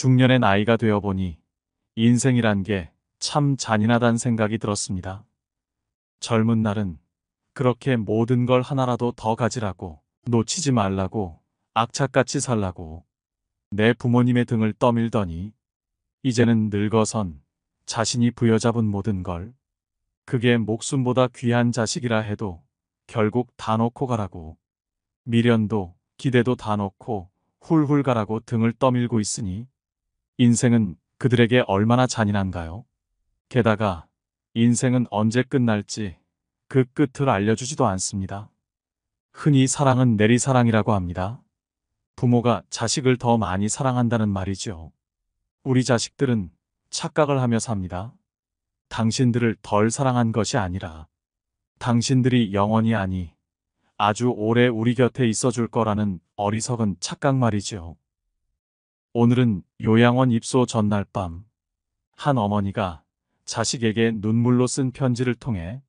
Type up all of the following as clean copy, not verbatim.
중년의 나이가 되어보니 인생이란 게 참 잔인하단 생각이 들었습니다. 젊은 날은 그렇게 모든 걸 하나라도 더 가지라고, 놓치지 말라고, 악착같이 살라고 내 부모님의 등을 떠밀더니 이제는 늙어선 자신이 부여잡은 모든 걸, 그게 목숨보다 귀한 자식이라 해도 결국 다 놓고 가라고, 미련도 기대도 다 놓고 훌훌 가라고 등을 떠밀고 있으니 인생은 그들에게 얼마나 잔인한가요? 게다가 인생은 언제 끝날지 그 끝을 알려주지도 않습니다. 흔히 사랑은 내리사랑이라고 합니다. 부모가 자식을 더 많이 사랑한다는 말이죠. 우리 자식들은 착각을 하며 삽니다. 당신들을 덜 사랑한 것이 아니라 당신들이 영원히 아니 아주 오래 우리 곁에 있어 줄 거라는 어리석은 착각 말이죠. 오늘은 요양원 입소 전날 밤, 한 어머니가 자식에게 눈물로 쓴 편지를 통해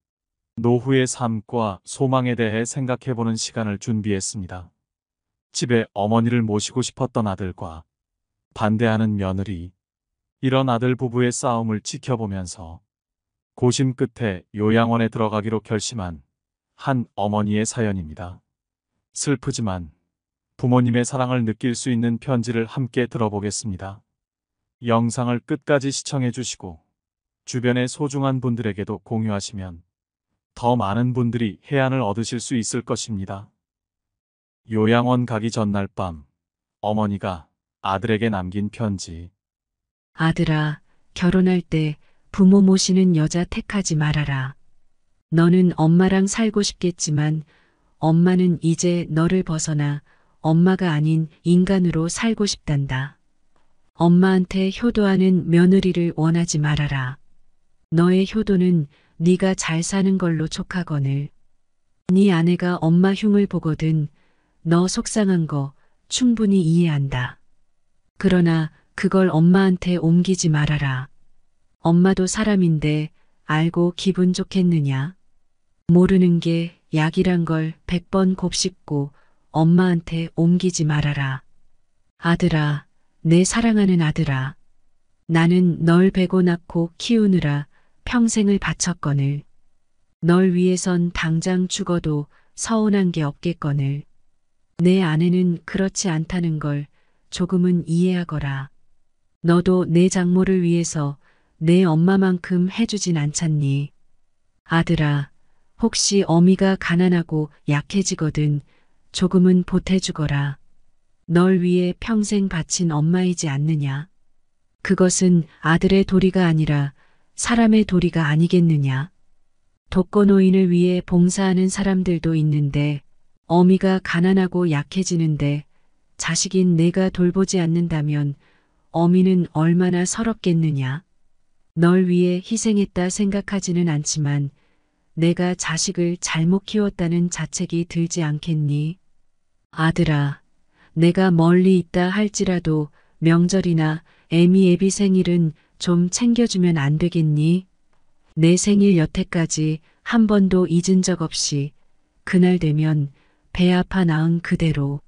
노후의 삶과 소망에 대해 생각해보는 시간을 준비했습니다. 집에 어머니를 모시고 싶었던 아들과 반대하는 며느리, 이런 아들 부부의 싸움을 지켜보면서 고심 끝에 요양원에 들어가기로 결심한 한 어머니의 사연입니다. 슬프지만 부모님의 사랑을 느낄 수 있는 편지를 함께 들어보겠습니다. 영상을 끝까지 시청해 주시고 주변의 소중한 분들에게도 공유하시면 더 많은 분들이 해안을 얻으실 수 있을 것입니다. 요양원 가기 전날 밤, 어머니가 아들에게 남긴 편지. 아들아, 결혼할 때 부모 모시는 여자 택하지 말아라. 너는 엄마랑 살고 싶겠지만 엄마는 이제 너를 벗어나 엄마가 아닌 인간으로 살고 싶단다. 엄마한테 효도하는 며느리를 원하지 말아라. 너의 효도는 네가 잘 사는 걸로 촉하거늘. 네 아내가 엄마 흉을 보거든 너 속상한 거 충분히 이해한다. 그러나 그걸 엄마한테 옮기지 말아라. 엄마도 사람인데 알고 기분 좋겠느냐? 모르는 게 약이란 걸 100번 곱씹고 엄마한테 옮기지 말아라. 아들아, 내 사랑하는 아들아. 나는 널 베고 낳고 키우느라 평생을 바쳤거늘. 널 위해선 당장 죽어도 서운한 게 없겠거늘. 내 아내는 그렇지 않다는 걸 조금은 이해하거라. 너도 내 장모를 위해서 내 엄마만큼 해주진 않잖니. 아들아, 혹시 어미가 가난하고 약해지거든 조금은 보태주거라. 널 위해 평생 바친 엄마이지 않느냐. 그것은 아들의 도리가 아니라 사람의 도리가 아니겠느냐. 독거노인을 위해 봉사하는 사람들도 있는데 어미가 가난하고 약해지는데 자식인 내가 돌보지 않는다면 어미는 얼마나 서럽겠느냐. 널 위해 희생했다 생각하지는 않지만 내가 자식을 잘못 키웠다는 자책이 들지 않겠니? 아들아, 내가 멀리 있다 할지라도 명절이나 애미 생일은 좀 챙겨주면 안 되겠니? 내 생일 여태까지 한 번도 잊은 적 없이 그날 되면 배 아파 낳은 그대로.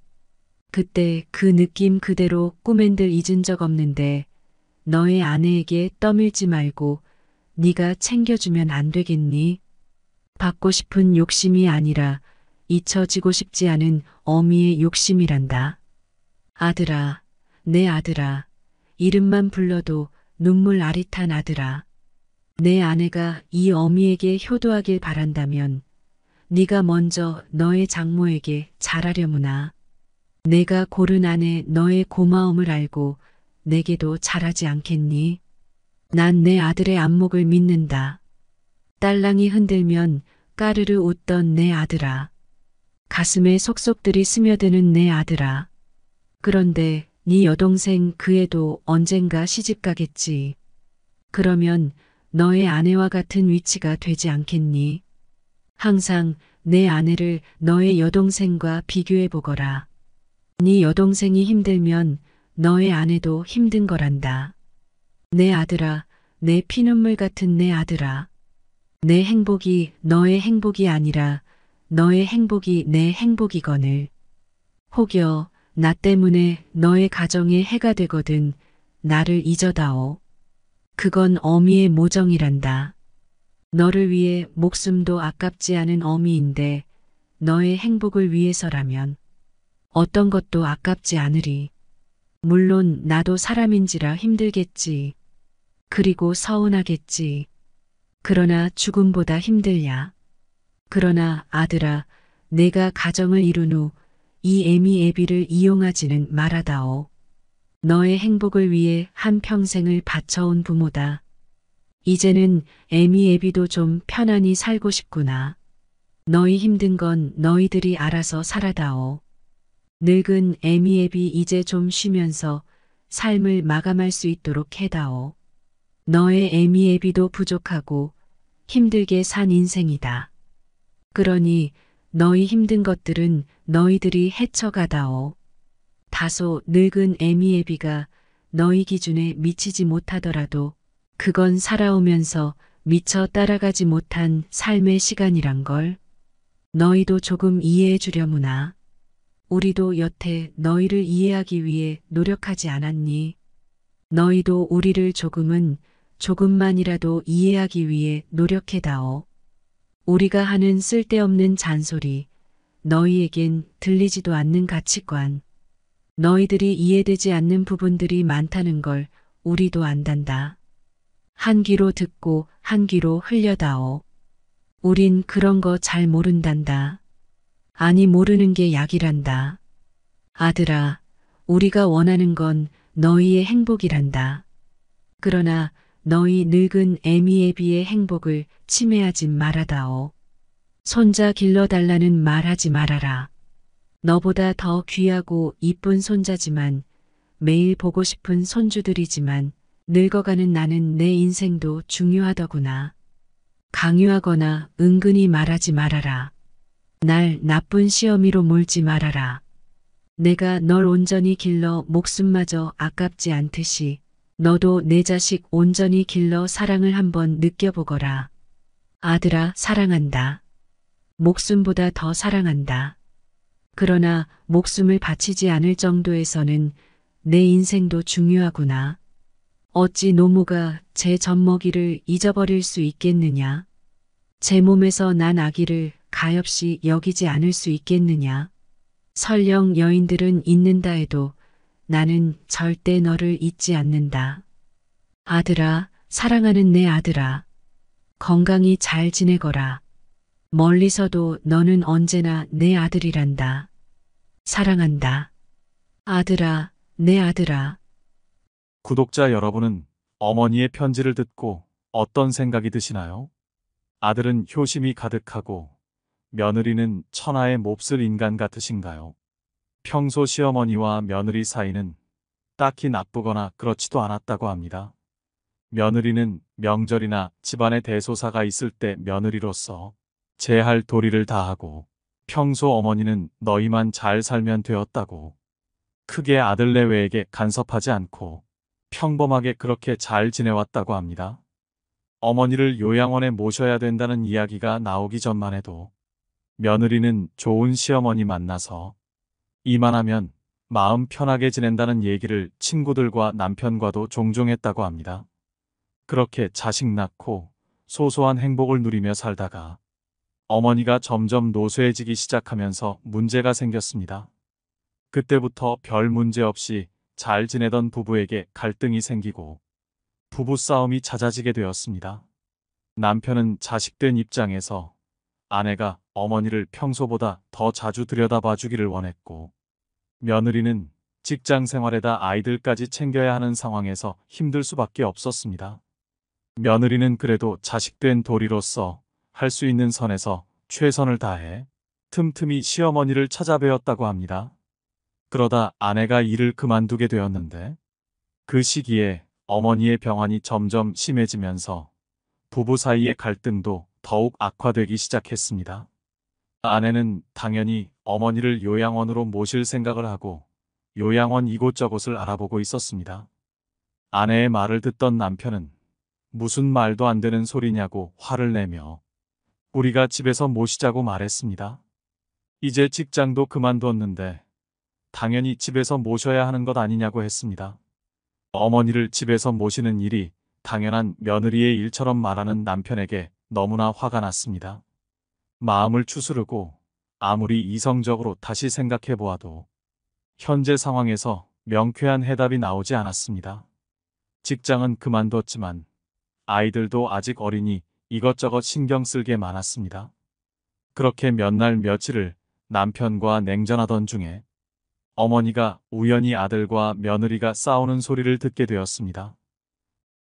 그때 그 느낌 그대로 꿈엔들 잊은 적 없는데 너의 아내에게 떠밀지 말고 네가 챙겨주면 안 되겠니? 받고 싶은 욕심이 아니라 잊혀지고 싶지 않은 어미의 욕심이란다. 아들아, 내 아들아, 이름만 불러도 눈물 아릿한 아들아. 내 아내가 이 어미에게 효도하길 바란다면 네가 먼저 너의 장모에게 잘하려무나. 내가 고른 아내 너의 고마움을 알고 내게도 잘하지 않겠니? 난 내 아들의 안목을 믿는다. 딸랑이 흔들면 까르르 웃던 내 아들아. 가슴에 속속들이 스며드는 내 아들아. 그런데 네 여동생 그 애도 언젠가 시집 가겠지. 그러면 너의 아내와 같은 위치가 되지 않겠니? 항상 내 아내를 너의 여동생과 비교해 보거라. 네 여동생이 힘들면 너의 아내도 힘든 거란다. 내 아들아, 내 피눈물 같은 내 아들아. 내 행복이 너의 행복이 아니라 너의 행복이 내 행복이거늘. 혹여 나 때문에 너의 가정에 해가 되거든 나를 잊어다오. 그건 어미의 모정이란다. 너를 위해 목숨도 아깝지 않은 어미인데 너의 행복을 위해서라면 어떤 것도 아깝지 않으리. 물론 나도 사람인지라 힘들겠지. 그리고 서운하겠지. 그러나 죽음보다 힘들야. 그러나 아들아, 내가 가정을 이룬 후 이 애미 애비를 이용하지는 말아다오. 너의 행복을 위해 한 평생을 바쳐온 부모다. 이제는 애미 애비도 좀 편안히 살고 싶구나. 너희 힘든 건 너희들이 알아서 살아다오. 늙은 애미 애비 이제 좀 쉬면서 삶을 마감할 수 있도록 해다오. 너의 애미 애비도 부족하고 힘들게 산 인생이다. 그러니 너희 힘든 것들은 너희들이 헤쳐가다오. 다소 늙은 애미 애비가 너희 기준에 미치지 못하더라도 그건 살아오면서 미처 따라가지 못한 삶의 시간이란 걸. 너희도 조금 이해해 주려무나. 우리도 여태 너희를 이해하기 위해 노력하지 않았니? 너희도 우리를 조금만이라도 이해하기 위해 노력해다오. 우리가 하는 쓸데없는 잔소리, 너희에겐 들리지도 않는 가치관, 너희들이 이해되지 않는 부분들이 많다는 걸 우리도 안단다. 한 귀로 듣고 한 귀로 흘려다오. 우린 그런 거 잘 모른단다. 아니 모르는 게 약이란다. 아들아, 우리가 원하는 건 너희의 행복이란다. 그러나 너희 늙은 애미 애비의 행복을 침해하지 말아다오. 손자 길러달라는 말하지 말아라. 너보다 더 귀하고 이쁜 손자지만 매일 보고 싶은 손주들이지만 늙어가는 나는 내 인생도 중요하더구나. 강요하거나 은근히 말하지 말아라. 날 나쁜 시어미로 몰지 말아라. 내가 널 온전히 길러 목숨마저 아깝지 않듯이 너도 내 자식 온전히 길러 사랑을 한번 느껴보거라. 아들아, 사랑한다. 목숨보다 더 사랑한다. 그러나 목숨을 바치지 않을 정도에서는 내 인생도 중요하구나. 어찌 노모가 제 젖먹이를 잊어버릴 수 있겠느냐. 제 몸에서 난 아기를 가엾이 여기지 않을 수 있겠느냐. 설령 여인들은 잊는다 해도 나는 절대 너를 잊지 않는다. 아들아, 사랑하는 내 아들아. 건강히 잘 지내거라. 멀리서도 너는 언제나 내 아들이란다. 사랑한다. 아들아, 내 아들아. 구독자 여러분은 어머니의 편지를 듣고 어떤 생각이 드시나요? 아들은 효심이 가득하고 며느리는 천하의 몹쓸 인간 같으신가요? 평소 시어머니와 며느리 사이는 딱히 나쁘거나 그렇지도 않았다고 합니다. 며느리는 명절이나 집안에 대소사가 있을 때 며느리로서 제할 도리를 다하고 평소 어머니는 너희만 잘 살면 되었다고 크게 아들내외에게 간섭하지 않고 평범하게 그렇게 잘 지내왔다고 합니다. 어머니를 요양원에 모셔야 된다는 이야기가 나오기 전만 해도 며느리는 좋은 시어머니 만나서 이만하면 마음 편하게 지낸다는 얘기를 친구들과 남편과도 종종 했다고 합니다. 그렇게 자식 낳고 소소한 행복을 누리며 살다가 어머니가 점점 노쇠해지기 시작하면서 문제가 생겼습니다. 그때부터 별 문제 없이 잘 지내던 부부에게 갈등이 생기고 부부싸움이 잦아지게 되었습니다. 남편은 자식된 입장에서 아내가 어머니를 평소보다 더 자주 들여다봐 주기를 원했고 며느리는 직장 생활에다 아이들까지 챙겨야 하는 상황에서 힘들 수밖에 없었습니다. 며느리는 그래도 자식된 도리로서 할 수 있는 선에서 최선을 다해 틈틈이 시어머니를 찾아뵈었다고 합니다. 그러다 아내가 일을 그만두게 되었는데 그 시기에 어머니의 병환이 점점 심해지면서 부부 사이의 갈등도 더욱 악화되기 시작했습니다. 아내는 당연히 어머니를 요양원으로 모실 생각을 하고 요양원 이곳저곳을 알아보고 있었습니다. 아내의 말을 듣던 남편은 무슨 말도 안 되는 소리냐고 화를 내며 우리가 집에서 모시자고 말했습니다. 이제 직장도 그만두었는데 당연히 집에서 모셔야 하는 것 아니냐고 했습니다. 어머니를 집에서 모시는 일이 당연한 며느리의 일처럼 말하는 남편에게 너무나 화가 났습니다. 마음을 추스르고 아무리 이성적으로 다시 생각해 보아도 현재 상황에서 명쾌한 해답이 나오지 않았습니다. 직장은 그만뒀지만 아이들도 아직 어리니 이것저것 신경 쓸 게 많았습니다. 그렇게 몇 날 며칠을 남편과 냉전하던 중에 어머니가 우연히 아들과 며느리가 싸우는 소리를 듣게 되었습니다.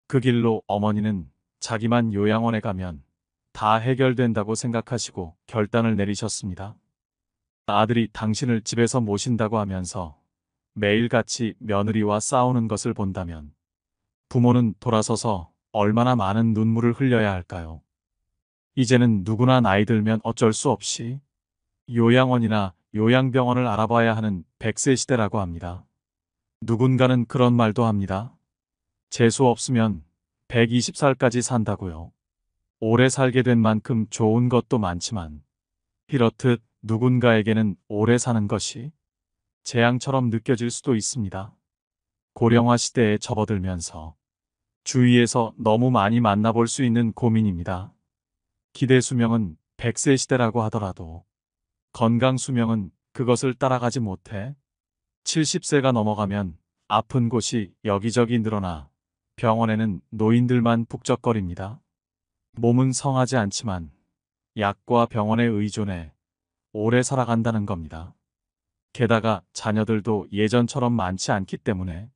그 길로 어머니는 자기만 요양원에 가면 다 해결된다고 생각하시고 결단을 내리셨습니다. 아들이 당신을 집에서 모신다고 하면서 매일같이 며느리와 싸우는 것을 본다면 부모는 돌아서서 얼마나 많은 눈물을 흘려야 할까요? 이제는 누구나 나이 들면 어쩔 수 없이 요양원이나 요양병원을 알아봐야 하는 100세 시대라고 합니다. 누군가는 그런 말도 합니다. 재수 없으면 120살까지 산다고요. 오래 살게 된 만큼 좋은 것도 많지만 이렇듯 누군가에게는 오래 사는 것이 재앙처럼 느껴질 수도 있습니다. 고령화 시대에 접어들면서 주위에서 너무 많이 만나볼 수 있는 고민입니다. 기대 수명은 100세 시대라고 하더라도 건강 수명은 그것을 따라가지 못해 70세가 넘어가면 아픈 곳이 여기저기 늘어나 병원에는 노인들만 북적거립니다. 몸은 성하지 않지만 약과 병원에 의존해 오래 살아간다는 겁니다. 게다가 자녀들도 예전처럼 많지 않기 때문에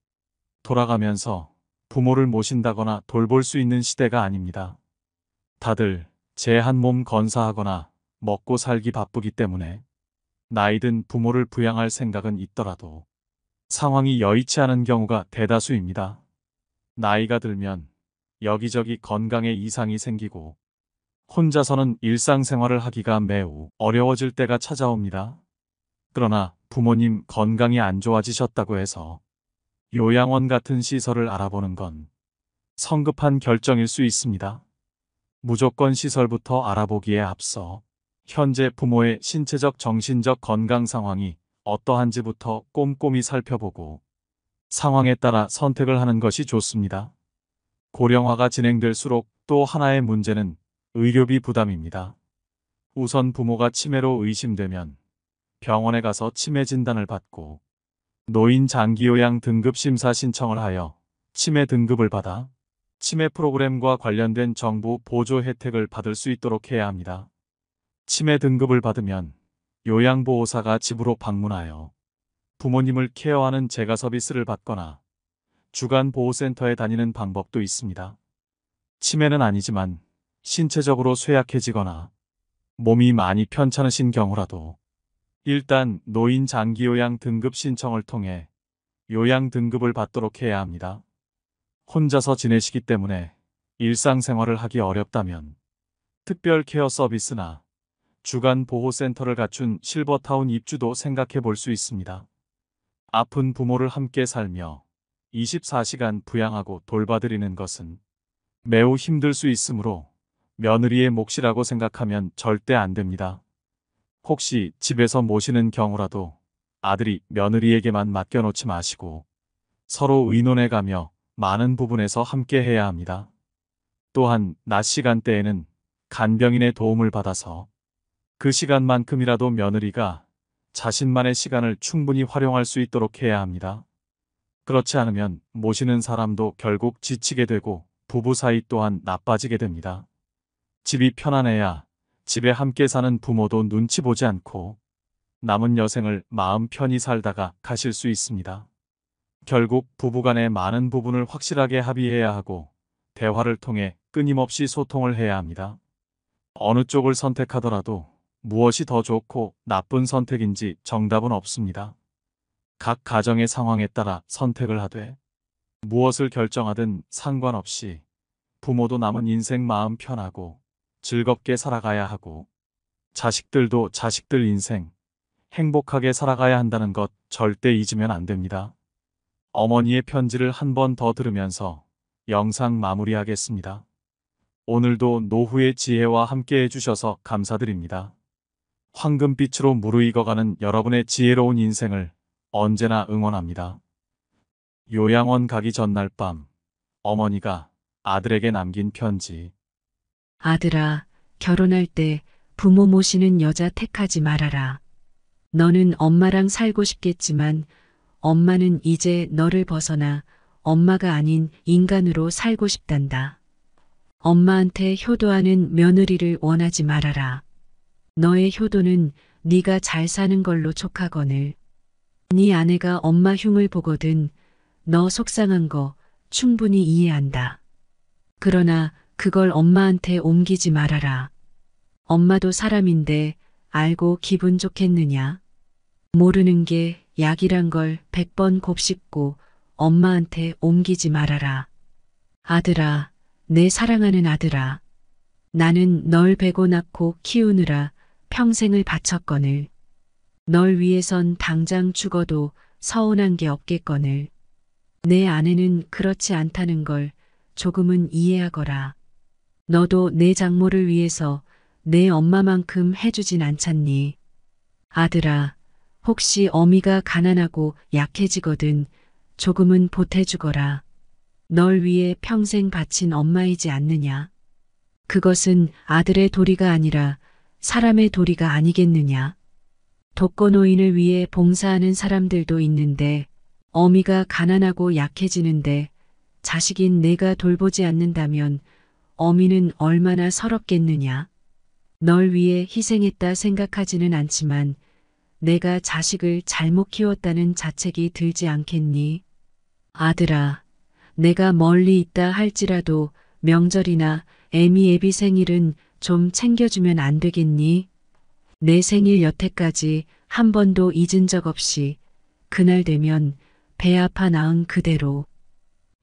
돌아가면서 부모를 모신다거나 돌볼 수 있는 시대가 아닙니다. 다들 제 한 몸 건사하거나 먹고 살기 바쁘기 때문에 나이든 부모를 부양할 생각은 있더라도 상황이 여의치 않은 경우가 대다수입니다. 나이가 들면 여기저기 건강에 이상이 생기고 혼자서는 일상생활을 하기가 매우 어려워질 때가 찾아옵니다. 그러나 부모님 건강이 안 좋아지셨다고 해서 요양원 같은 시설을 알아보는 건 성급한 결정일 수 있습니다. 무조건 시설부터 알아보기에 앞서 현재 부모의 신체적 정신적 건강 상황이 어떠한지부터 꼼꼼히 살펴보고 상황에 따라 선택을 하는 것이 좋습니다. 고령화가 진행될수록 또 하나의 문제는 의료비 부담입니다. 우선 부모가 치매로 의심되면 병원에 가서 치매 진단을 받고 노인 장기요양 등급 심사 신청을 하여 치매 등급을 받아 치매 프로그램과 관련된 정부 보조 혜택을 받을 수 있도록 해야 합니다. 치매 등급을 받으면 요양보호사가 집으로 방문하여 부모님을 케어하는 재가 서비스를 받거나 주간 보호센터에 다니는 방법도 있습니다. 치매는 아니지만 신체적으로 쇠약해지거나 몸이 많이 편찮으신 경우라도 일단 노인 장기요양 등급 신청을 통해 요양 등급을 받도록 해야 합니다. 혼자서 지내시기 때문에 일상생활을 하기 어렵다면 특별 케어 서비스나 주간 보호센터를 갖춘 실버타운 입주도 생각해 볼 수 있습니다. 아픈 부모를 함께 살며 24시간 부양하고 돌봐드리는 것은 매우 힘들 수 있으므로 며느리의 몫이라고 생각하면 절대 안 됩니다. 혹시 집에서 모시는 경우라도 아들이 며느리에게만 맡겨놓지 마시고 서로 의논해 가며 많은 부분에서 함께 해야 합니다. 또한 낮 시간대에는 간병인의 도움을 받아서 그 시간만큼이라도 며느리가 자신만의 시간을 충분히 활용할 수 있도록 해야 합니다. 그렇지 않으면 모시는 사람도 결국 지치게 되고 부부 사이 또한 나빠지게 됩니다. 집이 편안해야 집에 함께 사는 부모도 눈치 보지 않고 남은 여생을 마음 편히 살다가 가실 수 있습니다. 결국 부부간의 많은 부분을 확실하게 합의해야 하고 대화를 통해 끊임없이 소통을 해야 합니다. 어느 쪽을 선택하더라도 무엇이 더 좋고 나쁜 선택인지 정답은 없습니다. 각 가정의 상황에 따라 선택을 하되 무엇을 결정하든 상관없이 부모도 남은 인생 마음 편하고 즐겁게 살아가야 하고 자식들도 자식들 인생 행복하게 살아가야 한다는 것 절대 잊으면 안 됩니다. 어머니의 편지를 한 번 더 들으면서 영상 마무리하겠습니다. 오늘도 노후의 지혜와 함께 해주셔서 감사드립니다. 황금빛으로 무르익어가는 여러분의 지혜로운 인생을 언제나 응원합니다. 요양원 가기 전날 밤, 어머니가 아들에게 남긴 편지. 아들아, 결혼할 때 부모 모시는 여자 택하지 말아라. 너는 엄마랑 살고 싶겠지만 엄마는 이제 너를 벗어나 엄마가 아닌 인간으로 살고 싶단다. 엄마한테 효도하는 며느리를 원하지 말아라. 너의 효도는 네가 잘 사는 걸로 촉하거늘. 네 아내가 엄마 흉을 보거든 너 속상한 거 충분히 이해한다. 그러나 그걸 엄마한테 옮기지 말아라. 엄마도 사람인데 알고 기분 좋겠느냐? 모르는 게 약이란 걸 100번 곱씹고 엄마한테 옮기지 말아라. 아들아, 내 사랑하는 아들아. 나는 널 베고 낳고 키우느라 평생을 바쳤거늘. 널 위해선 당장 죽어도 서운한 게 없겠거늘. 내 아내는 그렇지 않다는 걸 조금은 이해하거라. 너도 내 장모를 위해서 내 엄마만큼 해주진 않잖니. 아들아, 혹시 어미가 가난하고 약해지거든 조금은 보태주거라. 널 위해 평생 바친 엄마이지 않느냐. 그것은 아들의 도리가 아니라 사람의 도리가 아니겠느냐. 독거노인을 위해 봉사하는 사람들도 있는데 어미가 가난하고 약해지는데 자식인 내가 돌보지 않는다면 어미는 얼마나 서럽겠느냐. 널 위해 희생했다 생각하지는 않지만 내가 자식을 잘못 키웠다는 자책이 들지 않겠니? 아들아, 내가 멀리 있다 할지라도 명절이나 애미 애비 생일은 좀 챙겨주면 안 되겠니? 내 생일 여태까지 한 번도 잊은 적 없이 그날 되면 배 아파 낳은 그대로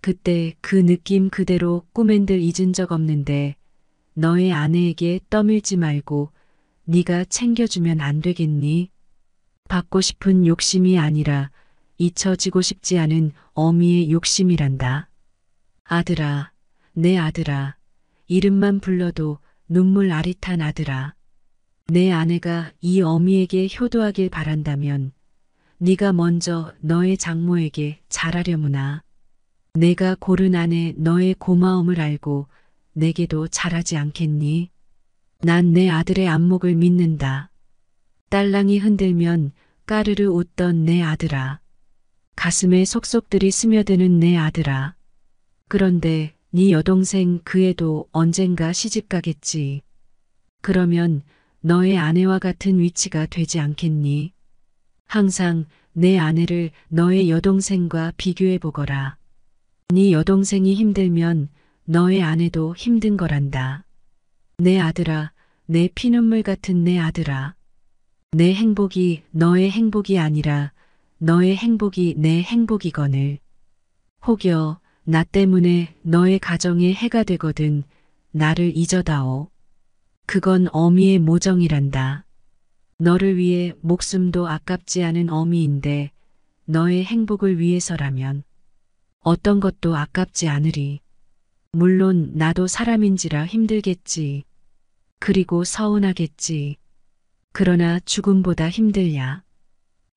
그때 그 느낌 그대로 꿈엔들 잊은 적 없는데 너의 아내에게 떠밀지 말고 네가 챙겨주면 안 되겠니? 받고 싶은 욕심이 아니라 잊혀지고 싶지 않은 어미의 욕심이란다. 아들아, 내 아들아, 이름만 불러도 눈물 아릿한 아들아. 내 아내가 이 어미에게 효도하길 바란다면 네가 먼저 너의 장모에게 잘하려무나. 내가 고른 아내 너의 고마움을 알고 내게도 잘하지 않겠니? 난 내 아들의 안목을 믿는다. 딸랑이 흔들면 까르르 웃던 내 아들아. 가슴에 속속들이 스며드는 내 아들아. 그런데 네 여동생 그 애도 언젠가 시집 가겠지. 그러면 너의 아내와 같은 위치가 되지 않겠니? 항상 내 아내를 너의 여동생과 비교해 보거라. 네 여동생이 힘들면 너의 아내도 힘든 거란다. 내 아들아, 내 피눈물 같은 내 아들아. 내 행복이 너의 행복이 아니라 너의 행복이 내 행복이거늘. 혹여 나 때문에 너의 가정에 해가 되거든 나를 잊어다오. 그건 어미의 모정이란다. 너를 위해 목숨도 아깝지 않은 어미인데 너의 행복을 위해서라면 어떤 것도 아깝지 않으리. 물론 나도 사람인지라 힘들겠지. 그리고 서운하겠지. 그러나 죽음보다 힘들야.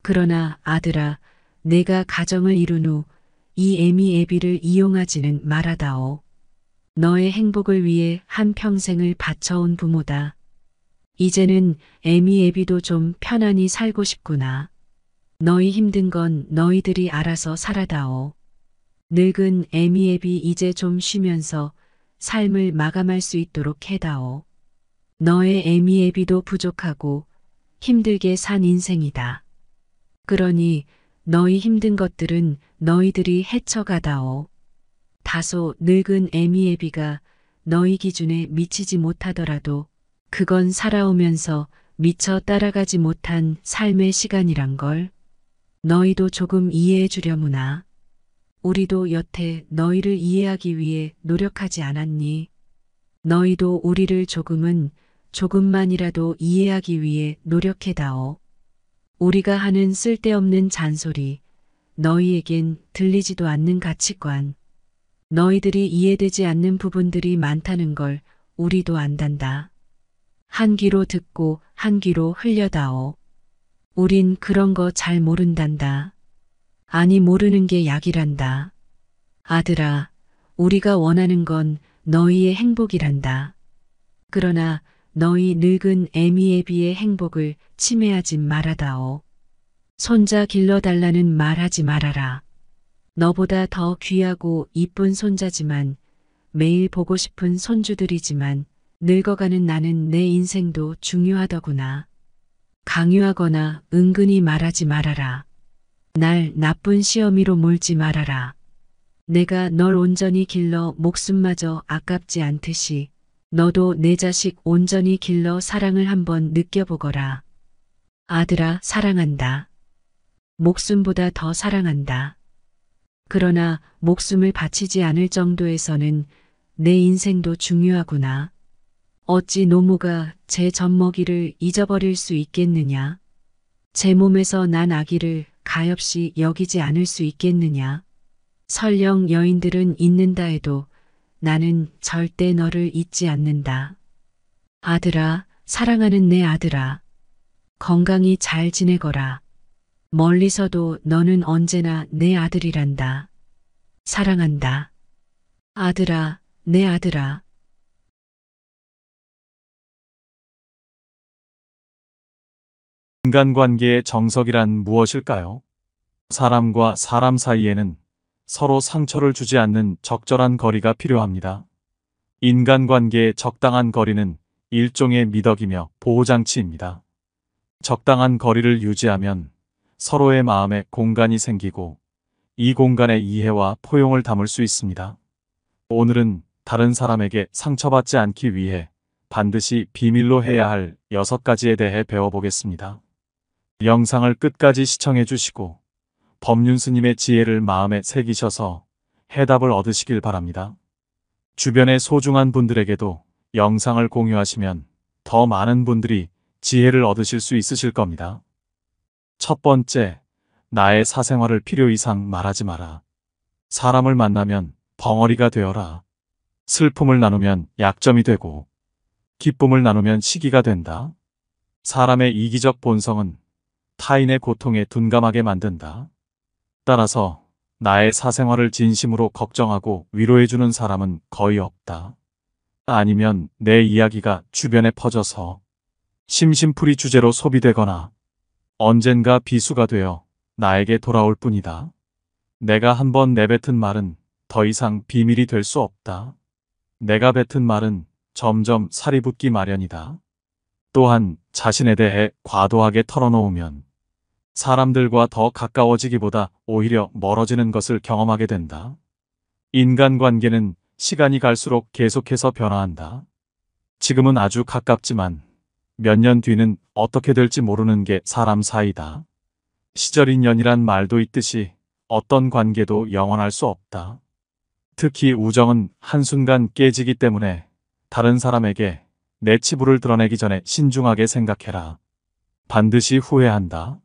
그러나 아들아, 내가 가정을 이룬 후 이 애미 애비를 이용하지는 말아다오. 너의 행복을 위해 한 평생을 바쳐온 부모다. 이제는 애미 애비도 좀 편안히 살고 싶구나. 너희 힘든 건 너희들이 알아서 살아다오. 늙은 애미 애비 이제 좀 쉬면서 삶을 마감할 수 있도록 해다오. 너의 애미 애비도 부족하고 힘들게 산 인생이다. 그러니 너희 힘든 것들은 너희들이 헤쳐가다오. 다소 늙은 애미 애비가 너희 기준에 미치지 못하더라도 그건 살아오면서 미처 따라가지 못한 삶의 시간이란 걸. 너희도 조금 이해해 주려무나. 우리도 여태 너희를 이해하기 위해 노력하지 않았니? 너희도 우리를 조금만이라도 이해하기 위해 노력해다오. 우리가 하는 쓸데없는 잔소리, 너희에겐 들리지도 않는 가치관, 너희들이 이해되지 않는 부분들이 많다는 걸 우리도 안단다. 한 귀로 듣고 한 귀로 흘려다오. 우린 그런 거 잘 모른단다. 아니 모르는 게 약이란다. 아들아, 우리가 원하는 건 너희의 행복이란다. 그러나 너희 늙은 애미애비의 행복을 침해하지 말아다오. 손자 길러달라는 말하지 말아라. 너보다 더 귀하고 이쁜 손자지만 매일 보고 싶은 손주들이지만 늙어가는 나는 내 인생도 중요하더구나. 강요하거나 은근히 말하지 말아라. 날 나쁜 시어미로 몰지 말아라. 내가 널 온전히 길러 목숨마저 아깝지 않듯이 너도 내 자식 온전히 길러 사랑을 한번 느껴보거라. 아들아, 사랑한다. 목숨보다 더 사랑한다. 그러나 목숨을 바치지 않을 정도에서는 내 인생도 중요하구나. 어찌 노모가 제 젖먹이를 잊어버릴 수 있겠느냐? 제 몸에서 난 아기를 가엾이 여기지 않을 수 있겠느냐? 설령 여인들은 잊는다 해도 나는 절대 너를 잊지 않는다. 아들아, 사랑하는 내 아들아. 건강히 잘 지내거라. 멀리서도 너는 언제나 내 아들이란다. 사랑한다. 아들아, 내 아들아. 인간관계의 정석이란 무엇일까요? 사람과 사람 사이에는 서로 상처를 주지 않는 적절한 거리가 필요합니다. 인간관계의 적당한 거리는 일종의 미덕이며 보호장치입니다. 적당한 거리를 유지하면 서로의 마음에 공간이 생기고 이 공간에 이해와 포용을 담을 수 있습니다. 오늘은 다른 사람에게 상처받지 않기 위해 반드시 비밀로 해야 할 6가지에 대해 배워보겠습니다. 영상을 끝까지 시청해 주시고 법륜 스님의 지혜를 마음에 새기셔서 해답을 얻으시길 바랍니다. 주변의 소중한 분들에게도 영상을 공유하시면 더 많은 분들이 지혜를 얻으실 수 있으실 겁니다. 첫 번째, 나의 사생활을 필요 이상 말하지 마라. 사람을 만나면 벙어리가 되어라. 슬픔을 나누면 약점이 되고 기쁨을 나누면 시기가 된다. 사람의 이기적 본성은 타인의 고통에 둔감하게 만든다. 따라서 나의 사생활을 진심으로 걱정하고 위로해주는 사람은 거의 없다. 아니면 내 이야기가 주변에 퍼져서 심심풀이 주제로 소비되거나 언젠가 비수가 되어 나에게 돌아올 뿐이다. 내가 한번 내뱉은 말은 더 이상 비밀이 될 수 없다. 내가 뱉은 말은 점점 살이 붙기 마련이다. 또한 자신에 대해 과도하게 털어놓으면 사람들과 더 가까워지기보다 오히려 멀어지는 것을 경험하게 된다. 인간관계는 시간이 갈수록 계속해서 변화한다. 지금은 아주 가깝지만 몇 년 뒤는 어떻게 될지 모르는 게 사람 사이다. 시절 인연이란 말도 있듯이 어떤 관계도 영원할 수 없다. 특히 우정은 한순간 깨지기 때문에 다른 사람에게 내 치부를 드러내기 전에 신중하게 생각해라. 반드시 후회한다.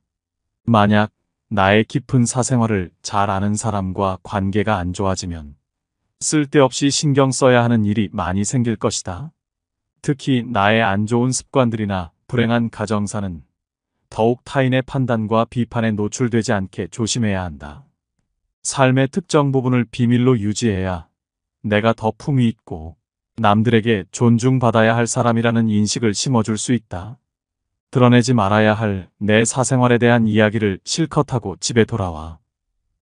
만약 나의 깊은 사생활을 잘 아는 사람과 관계가 안 좋아지면 쓸데없이 신경 써야 하는 일이 많이 생길 것이다. 특히 나의 안 좋은 습관들이나 불행한 가정사는 더욱 타인의 판단과 비판에 노출되지 않게 조심해야 한다. 삶의 특정 부분을 비밀로 유지해야 내가 더 품위 있고 남들에게 존중받아야 할 사람이라는 인식을 심어줄 수 있다. 드러내지 말아야 할 내 사생활에 대한 이야기를 실컷 하고 집에 돌아와.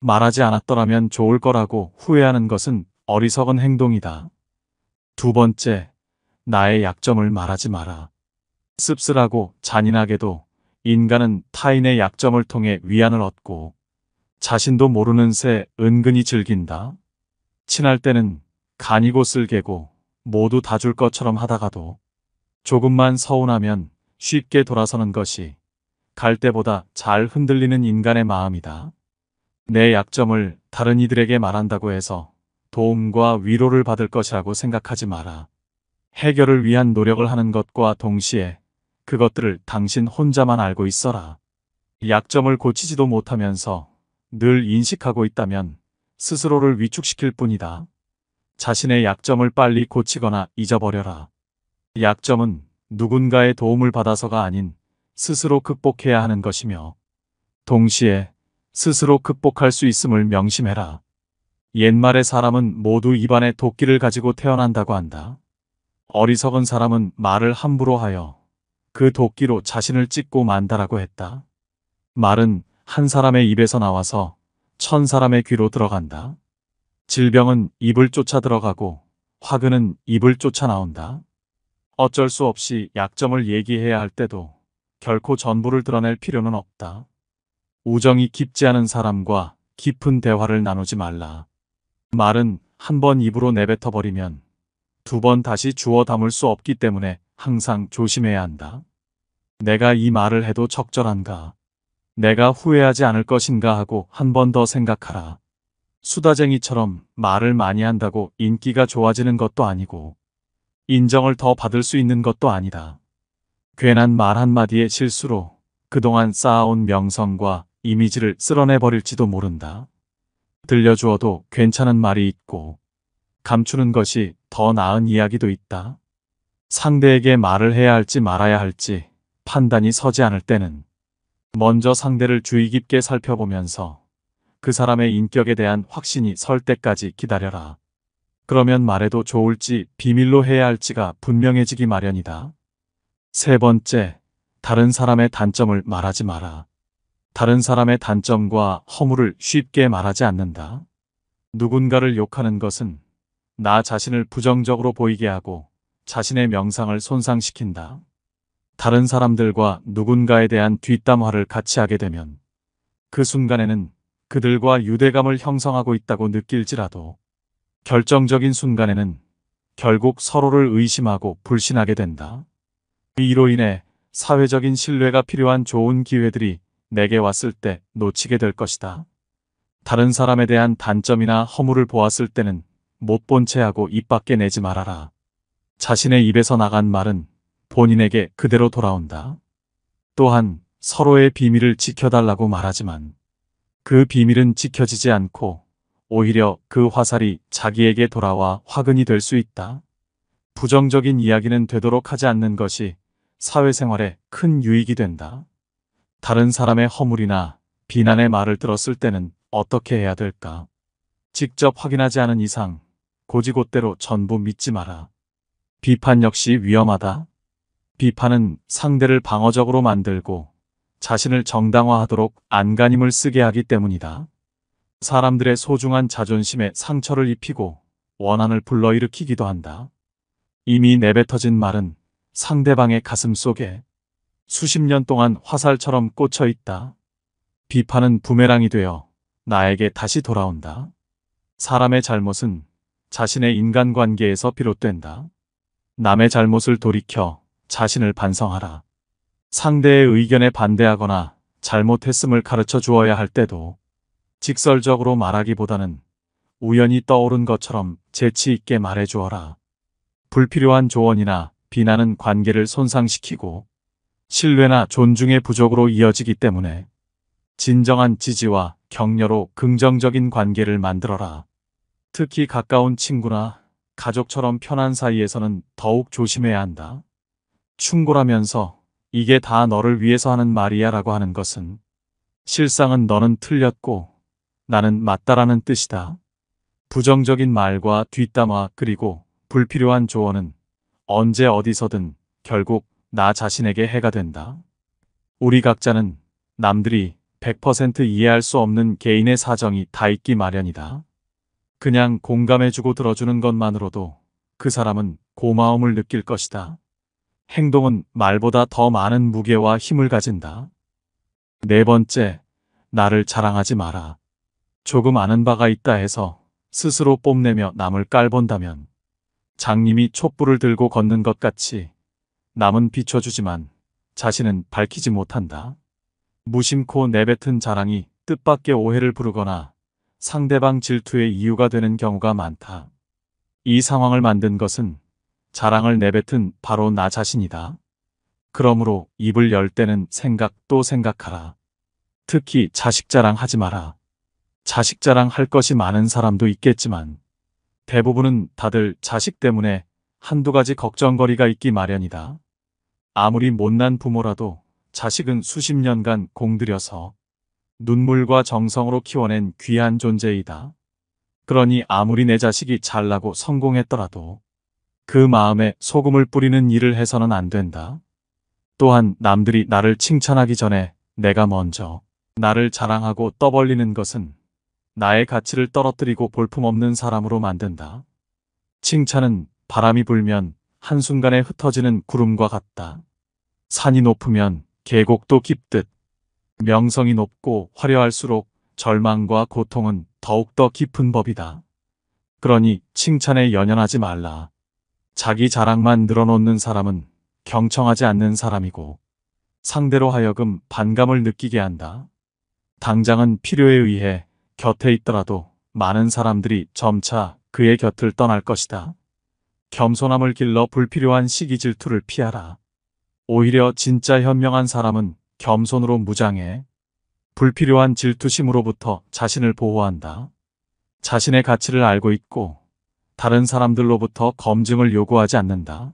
말하지 않았더라면 좋을 거라고 후회하는 것은 어리석은 행동이다. 두 번째, 나의 약점을 말하지 마라. 씁쓸하고 잔인하게도 인간은 타인의 약점을 통해 위안을 얻고 자신도 모르는 새 은근히 즐긴다. 친할 때는 간이고 쓸개고 모두 다 줄 것처럼 하다가도 조금만 서운하면 쉽게 돌아서는 것이 갈 때보다 잘 흔들리는 인간의 마음이다. 내 약점을 다른 이들에게 말한다고 해서 도움과 위로를 받을 것이라고 생각하지 마라. 해결을 위한 노력을 하는 것과 동시에 그것들을 당신 혼자만 알고 있어라. 약점을 고치지도 못하면서 늘 인식하고 있다면 스스로를 위축시킬 뿐이다. 자신의 약점을 빨리 고치거나 잊어버려라. 약점은 누군가의 도움을 받아서가 아닌 스스로 극복해야 하는 것이며 동시에 스스로 극복할 수 있음을 명심해라. 옛말에 사람은 모두 입안에 도끼를 가지고 태어난다고 한다. 어리석은 사람은 말을 함부로 하여 그 도끼로 자신을 찢고 만다라고 했다. 말은 한 사람의 입에서 나와서 1000사람의 귀로 들어간다. 질병은 입을 쫓아 들어가고 화근은 입을 쫓아 나온다. 어쩔 수 없이 약점을 얘기해야 할 때도 결코 전부를 드러낼 필요는 없다. 우정이 깊지 않은 사람과 깊은 대화를 나누지 말라. 말은 한 번 입으로 내뱉어 버리면 2번 다시 주워 담을 수 없기 때문에 항상 조심해야 한다. 내가 이 말을 해도 적절한가? 내가 후회하지 않을 것인가 하고 한 번 더 생각하라. 수다쟁이처럼 말을 많이 한다고 인기가 좋아지는 것도 아니고 인정을 더 받을 수 있는 것도 아니다. 괜한 말 한마디의 실수로 그동안 쌓아온 명성과 이미지를 쓸어내버릴지도 모른다. 들려주어도 괜찮은 말이 있고 감추는 것이 더 나은 이야기도 있다. 상대에게 말을 해야 할지 말아야 할지 판단이 서지 않을 때는 먼저 상대를 주의 깊게 살펴보면서 그 사람의 인격에 대한 확신이 설 때까지 기다려라. 그러면 말해도 좋을지 비밀로 해야 할지가 분명해지기 마련이다. 3번째, 다른 사람의 단점을 말하지 마라. 다른 사람의 단점과 허물을 쉽게 말하지 않는다. 누군가를 욕하는 것은 나 자신을 부정적으로 보이게 하고 자신의 명상을 손상시킨다. 다른 사람들과 누군가에 대한 뒷담화를 같이 하게 되면 그 순간에는 그들과 유대감을 형성하고 있다고 느낄지라도 결정적인 순간에는 결국 서로를 의심하고 불신하게 된다. 이로 인해 사회적인 신뢰가 필요한 좋은 기회들이 내게 왔을 때 놓치게 될 것이다. 다른 사람에 대한 단점이나 허물을 보았을 때는 못 본 채 하고 입 밖에 내지 말아라. 자신의 입에서 나간 말은 본인에게 그대로 돌아온다. 또한 서로의 비밀을 지켜달라고 말하지만 그 비밀은 지켜지지 않고 오히려 그 화살이 자기에게 돌아와 화근이 될 수 있다. 부정적인 이야기는 되도록 하지 않는 것이 사회생활에 큰 유익이 된다. 다른 사람의 허물이나 비난의 말을 들었을 때는 어떻게 해야 될까? 직접 확인하지 않은 이상 고지곳대로 전부 믿지 마라. 비판 역시 위험하다. 비판은 상대를 방어적으로 만들고 자신을 정당화하도록 안간힘을 쓰게 하기 때문이다. 사람들의 소중한 자존심에 상처를 입히고 원한을 불러일으키기도 한다. 이미 내뱉어진 말은 상대방의 가슴 속에 수십 년 동안 화살처럼 꽂혀 있다. 비판은 부메랑이 되어 나에게 다시 돌아온다. 사람의 잘못은 자신의 인간관계에서 비롯된다. 남의 잘못을 돌이켜 자신을 반성하라. 상대의 의견에 반대하거나 잘못했음을 가르쳐 주어야 할 때도 직설적으로 말하기보다는 우연히 떠오른 것처럼 재치 있게 말해 주어라. 불필요한 조언이나 비난은 관계를 손상시키고 신뢰나 존중의 부족으로 이어지기 때문에 진정한 지지와 격려로 긍정적인 관계를 만들어라. 특히 가까운 친구나 가족처럼 편한 사이에서는 더욱 조심해야 한다. 충고라면서 이게 다 너를 위해서 하는 말이야 라고 하는 것은 실상은 너는 틀렸고 나는 맞다라는 뜻이다. 부정적인 말과 뒷담화 그리고 불필요한 조언은 언제 어디서든 결국 나 자신에게 해가 된다. 우리 각자는 남들이 100% 이해할 수 없는 개인의 사정이 다 있기 마련이다. 그냥 공감해주고 들어주는 것만으로도 그 사람은 고마움을 느낄 것이다. 행동은 말보다 더 많은 무게와 힘을 가진다. 4번째, 나를 자랑하지 마라. 조금 아는 바가 있다 해서 스스로 뽐내며 남을 깔본다면 장님이 촛불을 들고 걷는 것 같이 남은 비춰주지만 자신은 밝히지 못한다. 무심코 내뱉은 자랑이 뜻밖의 오해를 부르거나 상대방 질투의 이유가 되는 경우가 많다. 이 상황을 만든 것은 자랑을 내뱉은 바로 나 자신이다. 그러므로 입을 열 때는 생각 또 생각하라. 특히 자식 자랑하지 마라. 자식 자랑할 것이 많은 사람도 있겠지만 대부분은 다들 자식 때문에 한두 가지 걱정거리가 있기 마련이다. 아무리 못난 부모라도 자식은 수십 년간 공들여서 눈물과 정성으로 키워낸 귀한 존재이다. 그러니 아무리 내 자식이 잘나고 성공했더라도 그 마음에 소금을 뿌리는 일을 해서는 안 된다. 또한 남들이 나를 칭찬하기 전에 내가 먼저 나를 자랑하고 떠벌리는 것은 나의 가치를 떨어뜨리고 볼품없는 사람으로 만든다. 칭찬은 바람이 불면 한순간에 흩어지는 구름과 같다. 산이 높으면 계곡도 깊듯 명성이 높고 화려할수록 절망과 고통은 더욱더 깊은 법이다. 그러니 칭찬에 연연하지 말라. 자기 자랑만 늘어놓는 사람은 경청하지 않는 사람이고 상대로 하여금 반감을 느끼게 한다. 당장은 필요에 의해 곁에 있더라도 많은 사람들이 점차 그의 곁을 떠날 것이다. 겸손함을 길러 불필요한 시기 질투를 피하라. 오히려 진짜 현명한 사람은 겸손으로 무장해 불필요한 질투심으로부터 자신을 보호한다. 자신의 가치를 알고 있고 다른 사람들로부터 검증을 요구하지 않는다.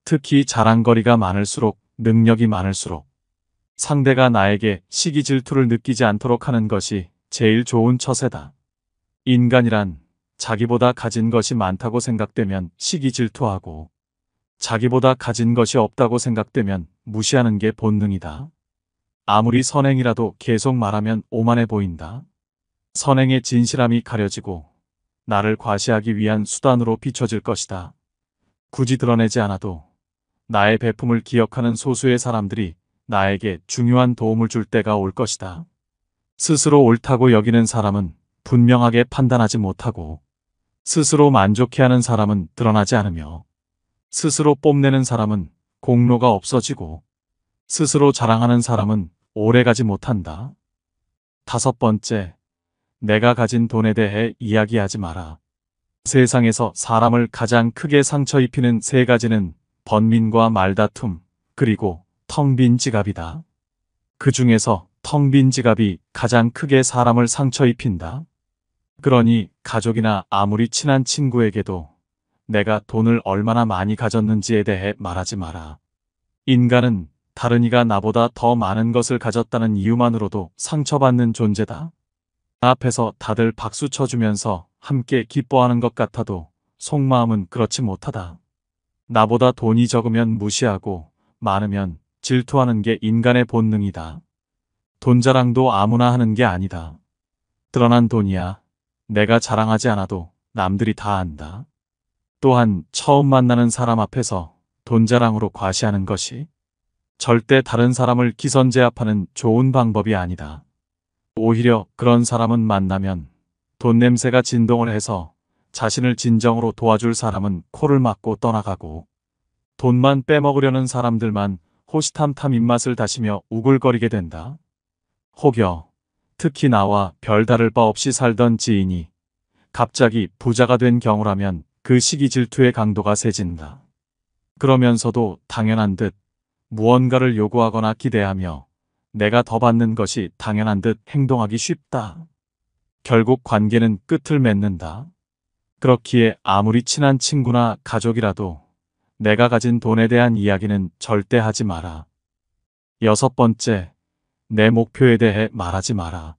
특히 자랑거리가 많을수록 능력이 많을수록 상대가 나에게 시기 질투를 느끼지 않도록 하는 것이 제일 좋은 처세다. 인간이란 자기보다 가진 것이 많다고 생각되면 시기 질투하고 자기보다 가진 것이 없다고 생각되면 무시하는 게 본능이다. 아무리 선행이라도 계속 말하면 오만해 보인다. 선행의 진실함이 가려지고 나를 과시하기 위한 수단으로 비춰질 것이다. 굳이 드러내지 않아도 나의 배품을 기억하는 소수의 사람들이 나에게 중요한 도움을 줄 때가 올 것이다. 스스로 옳다고 여기는 사람은 분명하게 판단하지 못하고 스스로 만족해하는 사람은 드러나지 않으며 스스로 뽐내는 사람은 공로가 없어지고 스스로 자랑하는 사람은 오래가지 못한다. 5번째, 내가 가진 돈에 대해 이야기하지 마라. 세상에서 사람을 가장 크게 상처 입히는 3가지는 번민과 말다툼, 그리고 텅 빈 지갑이다. 그 중에서 텅 빈 지갑이 가장 크게 사람을 상처 입힌다. 그러니 가족이나 아무리 친한 친구에게도 내가 돈을 얼마나 많이 가졌는지에 대해 말하지 마라. 인간은 다른 이가 나보다 더 많은 것을 가졌다는 이유만으로도 상처받는 존재다. 앞에서 다들 박수 쳐주면서 함께 기뻐하는 것 같아도 속마음은 그렇지 못하다. 나보다 돈이 적으면 무시하고 많으면 질투하는 게 인간의 본능이다. 돈 자랑도 아무나 하는 게 아니다. 드러난 돈이야. 내가 자랑하지 않아도 남들이 다 안다. 또한 처음 만나는 사람 앞에서 돈 자랑으로 과시하는 것이 절대 다른 사람을 기선제압하는 좋은 방법이 아니다. 오히려 그런 사람은 만나면 돈 냄새가 진동을 해서 자신을 진정으로 도와줄 사람은 코를 막고 떠나가고 돈만 빼먹으려는 사람들만 호시탐탐 입맛을 다시며 우글거리게 된다. 혹여 특히 나와 별다를 바 없이 살던 지인이 갑자기 부자가 된 경우라면 그 시기 질투의 강도가 세진다. 그러면서도 당연한 듯 무언가를 요구하거나 기대하며 내가 더 받는 것이 당연한 듯 행동하기 쉽다. 결국 관계는 끝을 맺는다. 그렇기에 아무리 친한 친구나 가족이라도 내가 가진 돈에 대한 이야기는 절대 하지 마라. 6번째, 내 목표에 대해 말하지 마라.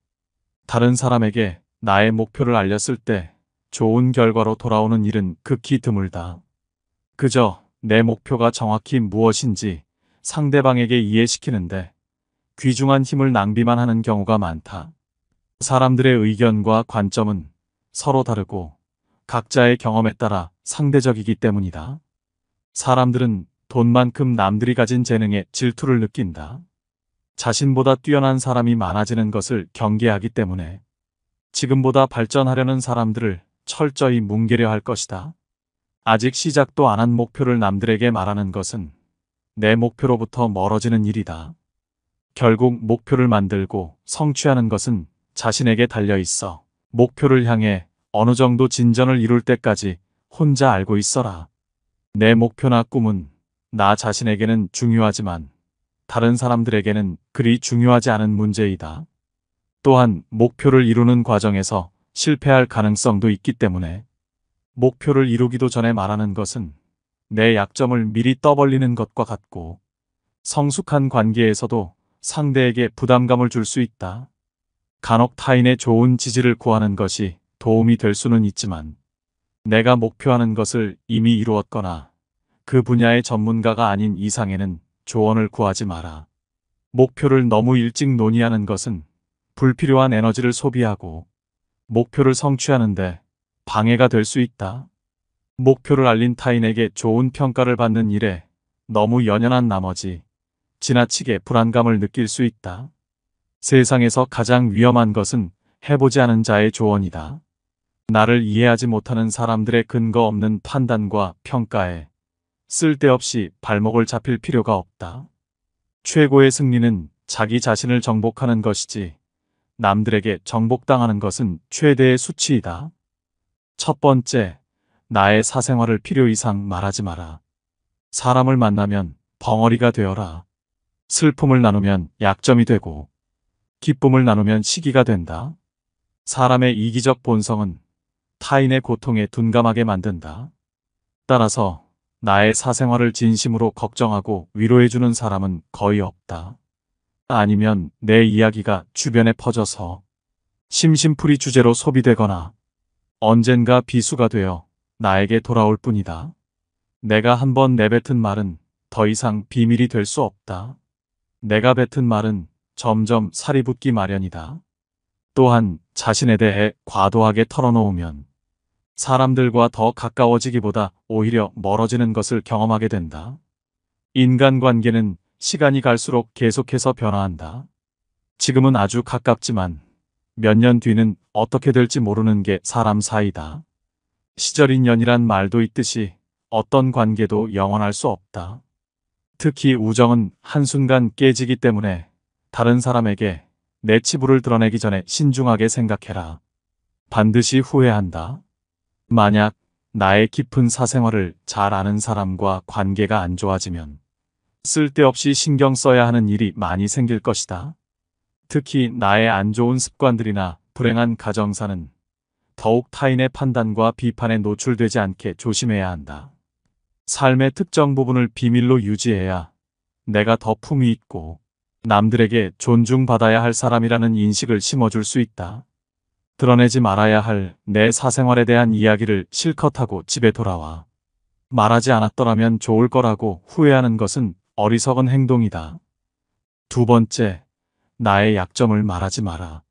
다른 사람에게 나의 목표를 알렸을 때 좋은 결과로 돌아오는 일은 극히 드물다. 그저 내 목표가 정확히 무엇인지 상대방에게 이해시키는데 귀중한 힘을 낭비만 하는 경우가 많다. 사람들의 의견과 관점은 서로 다르고 각자의 경험에 따라 상대적이기 때문이다. 사람들은 돈만큼 남들이 가진 재능에 질투를 느낀다. 자신보다 뛰어난 사람이 많아지는 것을 경계하기 때문에 지금보다 발전하려는 사람들을 철저히 뭉개려 할 것이다. 아직 시작도 안 한 목표를 남들에게 말하는 것은 내 목표로부터 멀어지는 일이다. 결국 목표를 만들고 성취하는 것은 자신에게 달려 있어 목표를 향해 어느 정도 진전을 이룰 때까지 혼자 알고 있어라. 내 목표나 꿈은 나 자신에게는 중요하지만 다른 사람들에게는 그리 중요하지 않은 문제이다. 또한 목표를 이루는 과정에서 실패할 가능성도 있기 때문에 목표를 이루기도 전에 말하는 것은 내 약점을 미리 떠벌리는 것과 같고 성숙한 관계에서도 상대에게 부담감을 줄 수 있다. 간혹 타인의 좋은 지지를 구하는 것이 도움이 될 수는 있지만 내가 목표하는 것을 이미 이루었거나 그 분야의 전문가가 아닌 이상에는 조언을 구하지 마라. 목표를 너무 일찍 논의하는 것은 불필요한 에너지를 소비하고 목표를 성취하는데 방해가 될 수 있다. 목표를 알린 타인에게 좋은 평가를 받는 일에 너무 연연한 나머지 지나치게 불안감을 느낄 수 있다. 세상에서 가장 위험한 것은 해보지 않은 자의 조언이다. 나를 이해하지 못하는 사람들의 근거 없는 판단과 평가에 쓸데없이 발목을 잡힐 필요가 없다. 최고의 승리는 자기 자신을 정복하는 것이지 남들에게 정복당하는 것은 최대의 수치이다. 첫 번째, 나의 사생활을 필요 이상 말하지 마라. 사람을 만나면 벙어리가 되어라. 슬픔을 나누면 약점이 되고 기쁨을 나누면 시기가 된다. 사람의 이기적 본성은 타인의 고통에 둔감하게 만든다. 따라서 나의 사생활을 진심으로 걱정하고 위로해주는 사람은 거의 없다. 아니면 내 이야기가 주변에 퍼져서 심심풀이 주제로 소비되거나 언젠가 비수가 되어 나에게 돌아올 뿐이다. 내가 한번 내뱉은 말은 더 이상 비밀이 될 수 없다. 내가 뱉은 말은 점점 살이 붙기 마련이다. 또한 자신에 대해 과도하게 털어놓으면 사람들과 더 가까워지기보다 오히려 멀어지는 것을 경험하게 된다. 인간관계는 시간이 갈수록 계속해서 변화한다. 지금은 아주 가깝지만 몇 년 뒤는 어떻게 될지 모르는 게 사람 사이다. 시절인연이란 말도 있듯이 어떤 관계도 영원할 수 없다. 특히 우정은 한순간 깨지기 때문에 다른 사람에게 내 치부를 드러내기 전에 신중하게 생각해라. 반드시 후회한다. 만약 나의 깊은 사생활을 잘 아는 사람과 관계가 안 좋아지면 쓸데없이 신경 써야 하는 일이 많이 생길 것이다. 특히 나의 안 좋은 습관들이나 불행한 가정사는 더욱 타인의 판단과 비판에 노출되지 않게 조심해야 한다. 삶의 특정 부분을 비밀로 유지해야 내가 더 품위 있고 남들에게 존중받아야 할 사람이라는 인식을 심어줄 수 있다. 드러내지 말아야 할 내 사생활에 대한 이야기를 실컷 하고 집에 돌아와. 말하지 않았더라면 좋을 거라고 후회하는 것은 어리석은 행동이다. 두 번째, 나의 약점을 말하지 마라.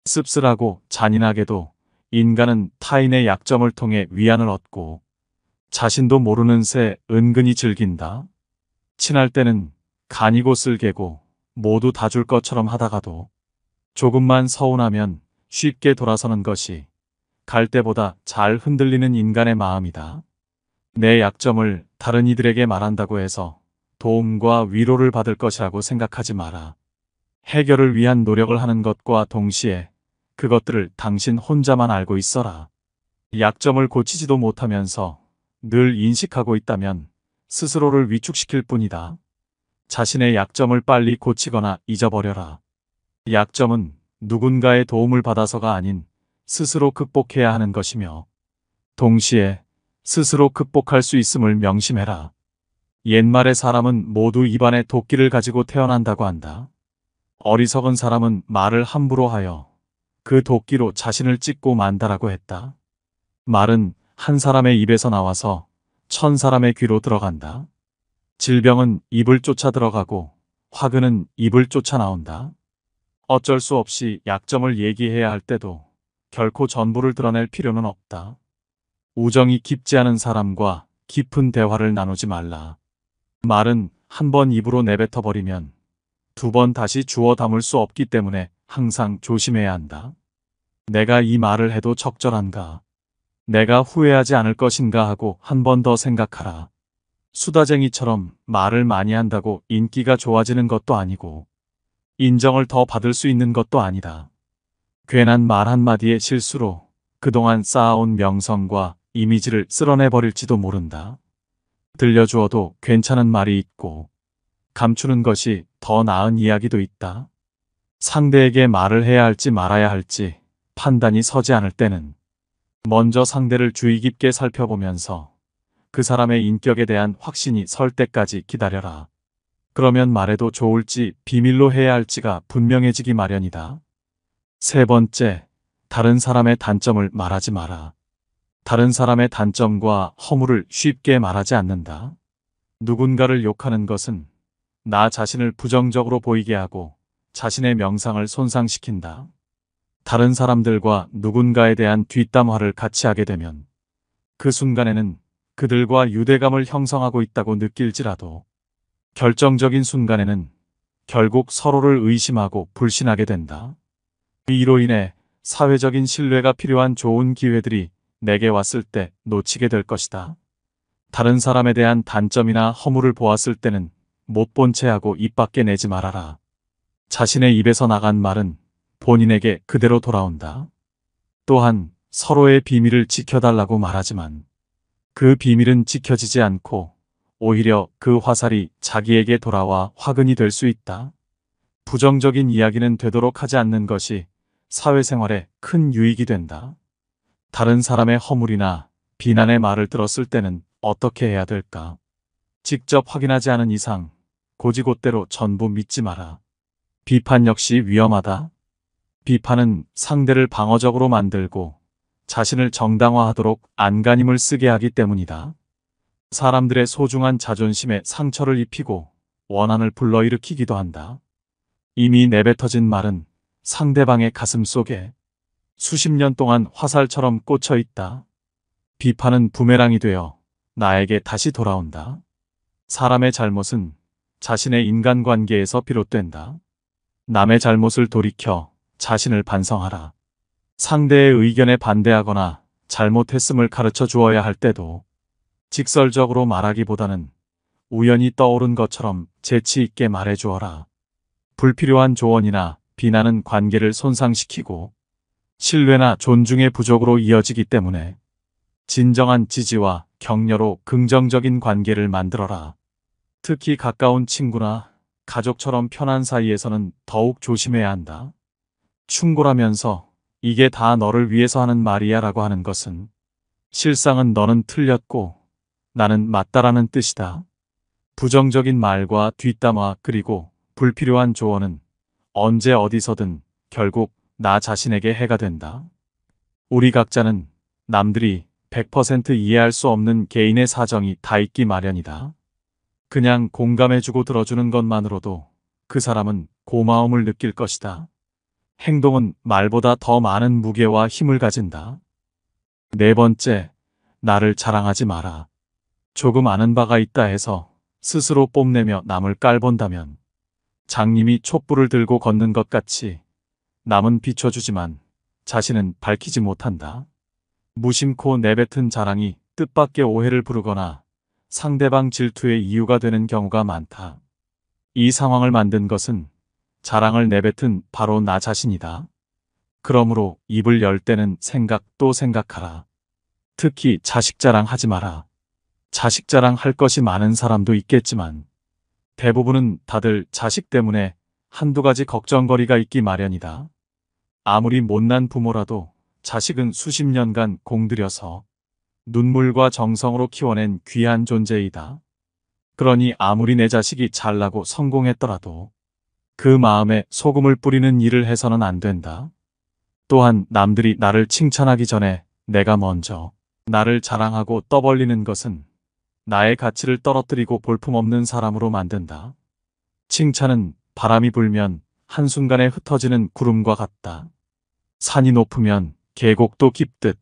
씁쓸하고 잔인하게도 인간은 타인의 약점을 통해 위안을 얻고 자신도 모르는 새 은근히 즐긴다. 친할 때는 간이고 쓸개고 모두 다 줄 것처럼 하다가도 조금만 서운하면 쉽게 돌아서는 것이 갈 때보다 잘 흔들리는 인간의 마음이다. 내 약점을 다른 이들에게 말한다고 해서 도움과 위로를 받을 것이라고 생각하지 마라. 해결을 위한 노력을 하는 것과 동시에 그것들을 당신 혼자만 알고 있어라. 약점을 고치지도 못하면서 늘 인식하고 있다면 스스로를 위축시킬 뿐이다. 자신의 약점을 빨리 고치거나 잊어버려라. 약점은 누군가의 도움을 받아서가 아닌 스스로 극복해야 하는 것이며 동시에 스스로 극복할 수 있음을 명심해라. 옛말의 사람은 모두 입안에 도끼를 가지고 태어난다고 한다. 어리석은 사람은 말을 함부로 하여 그 도끼로 자신을 찢고 만다라고 했다. 말은 한 사람의 입에서 나와서 1000사람의 귀로 들어간다. 질병은 입을 쫓아 들어가고 화근은 입을 쫓아 나온다. 어쩔 수 없이 약점을 얘기해야 할 때도 결코 전부를 드러낼 필요는 없다. 우정이 깊지 않은 사람과 깊은 대화를 나누지 말라. 말은 한 번 입으로 내뱉어버리면 두 번 다시 주워 담을 수 없기 때문에 항상 조심해야 한다. 내가 이 말을 해도 적절한가? 내가 후회하지 않을 것인가 하고 한 번 더 생각하라. 수다쟁이처럼 말을 많이 한다고 인기가 좋아지는 것도 아니고 인정을 더 받을 수 있는 것도 아니다. 괜한 말 한마디의 실수로 그동안 쌓아온 명성과 이미지를 쓸어내버릴지도 모른다. 들려주어도 괜찮은 말이 있고 감추는 것이 더 나은 이야기도 있다. 상대에게 말을 해야 할지 말아야 할지 판단이 서지 않을 때는 먼저 상대를 주의 깊게 살펴보면서 그 사람의 인격에 대한 확신이 설 때까지 기다려라. 그러면 말해도 좋을지 비밀로 해야 할지가 분명해지기 마련이다. 세 번째, 다른 사람의 단점을 말하지 마라. 다른 사람의 단점과 허물을 쉽게 말하지 않는다. 누군가를 욕하는 것은 나 자신을 부정적으로 보이게 하고 자신의 명상을 손상시킨다. 다른 사람들과 누군가에 대한 뒷담화를 같이 하게 되면 그 순간에는 그들과 유대감을 형성하고 있다고 느낄지라도 결정적인 순간에는 결국 서로를 의심하고 불신하게 된다. 이로 인해 사회적인 신뢰가 필요한 좋은 기회들이 내게 왔을 때 놓치게 될 것이다. 다른 사람에 대한 단점이나 허물을 보았을 때는 못 본 채 하고 입 밖에 내지 말아라. 자신의 입에서 나간 말은 본인에게 그대로 돌아온다. 또한 서로의 비밀을 지켜달라고 말하지만 그 비밀은 지켜지지 않고 오히려 그 화살이 자기에게 돌아와 화근이 될 수 있다. 부정적인 이야기는 되도록 하지 않는 것이 사회생활에 큰 유익이 된다. 다른 사람의 허물이나 비난의 말을 들었을 때는 어떻게 해야 될까? 직접 확인하지 않은 이상 고지곳대로 전부 믿지 마라. 비판 역시 위험하다. 비판은 상대를 방어적으로 만들고 자신을 정당화하도록 안간힘을 쓰게 하기 때문이다. 사람들의 소중한 자존심에 상처를 입히고 원한을 불러일으키기도 한다. 이미 내뱉어진 말은 상대방의 가슴 속에 수십 년 동안 화살처럼 꽂혀 있다. 비판은 부메랑이 되어 나에게 다시 돌아온다. 사람의 잘못은 자신의 인간관계에서 비롯된다. 남의 잘못을 돌이켜 자신을 반성하라. 상대의 의견에 반대하거나 잘못했음을 가르쳐 주어야 할 때도 직설적으로 말하기보다는 우연히 떠오른 것처럼 재치 있게 말해 주어라. 불필요한 조언이나 비난은 관계를 손상시키고 신뢰나 존중의 부족으로 이어지기 때문에 진정한 지지와 격려로 긍정적인 관계를 만들어라. 특히 가까운 친구나 가족처럼 편한 사이에서는 더욱 조심해야 한다. 충고라면서 이게 다 너를 위해서 하는 말이야 라고 하는 것은 실상은 너는 틀렸고 나는 맞다라는 뜻이다. 부정적인 말과 뒷담화 그리고 불필요한 조언은 언제 어디서든 결국 나 자신에게 해가 된다. 우리 각자는 남들이 100% 이해할 수 없는 개인의 사정이 다 있기 마련이다. 그냥 공감해주고 들어주는 것만으로도 그 사람은 고마움을 느낄 것이다. 행동은 말보다 더 많은 무게와 힘을 가진다. 네 번째, 나를 자랑하지 마라. 조금 아는 바가 있다 해서 스스로 뽐내며 남을 깔본다면 장님이 촛불을 들고 걷는 것 같이 남은 비춰주지만 자신은 밝히지 못한다. 무심코 내뱉은 자랑이 뜻밖의 오해를 부르거나 상대방 질투의 이유가 되는 경우가 많다. 이 상황을 만든 것은 자랑을 내뱉은 바로 나 자신이다. 그러므로 입을 열 때는 생각 또 생각하라. 특히 자식 자랑하지 마라. 자식 자랑할 것이 많은 사람도 있겠지만 대부분은 다들 자식 때문에 한두 가지 걱정거리가 있기 마련이다. 아무리 못난 부모라도 자식은 수십 년간 공들여서 눈물과 정성으로 키워낸 귀한 존재이다. 그러니 아무리 내 자식이 잘나고 성공했더라도 그 마음에 소금을 뿌리는 일을 해서는 안 된다. 또한 남들이 나를 칭찬하기 전에 내가 먼저 나를 자랑하고 떠벌리는 것은 나의 가치를 떨어뜨리고 볼품없는 사람으로 만든다. 칭찬은 바람이 불면 한순간에 흩어지는 구름과 같다. 산이 높으면 계곡도 깊듯